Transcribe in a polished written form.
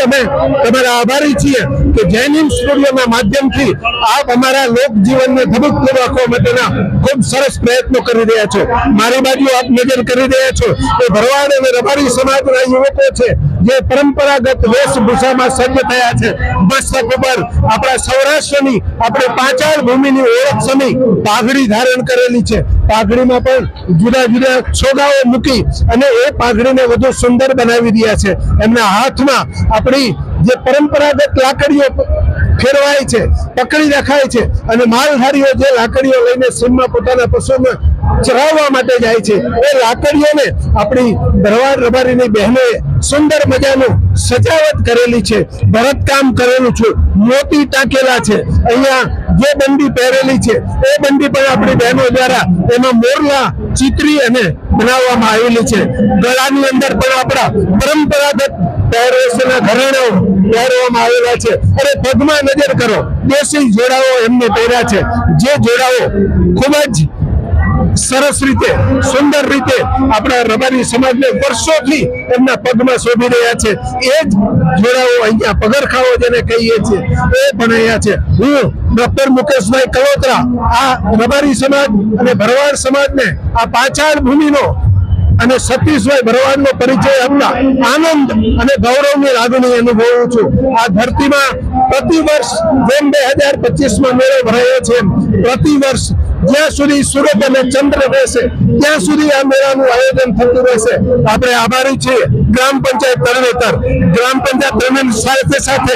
અમે તમારા આભારી છીએ કે જૈનિમ સ્ટુડિયોના માધ્યમથી આપ અમારા લોક જીવનને ધબકતું રાખવા માટેના ખૂબ સરસ પ્રયત્નો કરી રહ્યા છો। મારી બાજુ આપ નજર કરી રહ્યા છો એ ભરવાડ અને રબારી સમાજના યુવકો છે જે પરંપરાગત વેશભૂષામાં સજ્જ થયા છે। મસ્તક ઉપર આપણા સૌરાષ્ટ્રની આપણે પાંચાળ ભૂમિની ઓળખ સમી પાઘડી ધારણ કરેલી છે। પાઘડીમાં પણ જુદા જુદા છોડાઓ મૂકી અને એ પાઘડીને વધુ સુંદર બનાવી રહ્યા છે। એમના હાથમાં આપણી જે પરંપરાગત લાકડીઓ ફેરવાય છે, પકડી રખાય છે અને માલધારીઓ જે લાકડીઓ લઈને સીમમાં પોતાના પશુઓને ચરાવવા માટે જાય છે એ લાકડીઓને આપણી ભરવાડ રબારીની બહેનોએ સુંદર મજાનું સજાવટ કરેલી છે, ભરતકામ કરેલું છે, મોતી ટાંકેલા છે। અહીંયા જે બંડી પહેરેલી છે એ બંડી પણ આપણી બહેનો દ્વારા એમાં મોરલા ચિત્રી અને બનાવવામાં આવેલી છે। ગળાની અંદર પણ આપણા પરંપરાગત પહેરવેશના ઘરેણાઓ પહેરવામાં આવેલા છે અને પગમાં નજર કરો, દેશી જોડાઓ એમને પહેર્યા છે, જે જોડાઓ ખૂબ જ સરસ રીતે સુંદર રીતે આપણા રબારી સમાજને વર્ષોથી એમના પગમાં શોભી રહ્યા છે। એ જ જોડાઓ અહીંયા પગરખાઓ જેને કહીએ છીએ એ પણ અહીંયા છે। હું ડોક્ટર મુકેશભાઈ કલોત્રા આ રબારી સમાજ અને ભરવાડ સમાજને આ પાંચાળ ભૂમિનો અને સતીશભાઈ ભરવાડનો પરિચય આપતા આનંદ અને ગૌરવની લાગણી અનુભવું છું। આ ધરતીમાં પ્રતિવર્ષ જેમ 2025માં મેળો ભરાયો છે પ્રતિ વર્ષ જ્યાં સુધી સૂરજ અને ચંદ્ર રહેશે ત્યાં સુધી આ મેળાનું આયોજન થતું રહેશે। આપણે આભારી છીએ ગ્રામ પંચાયત તરણેતર, ગ્રામ પંચાયત તરણેતર સાથે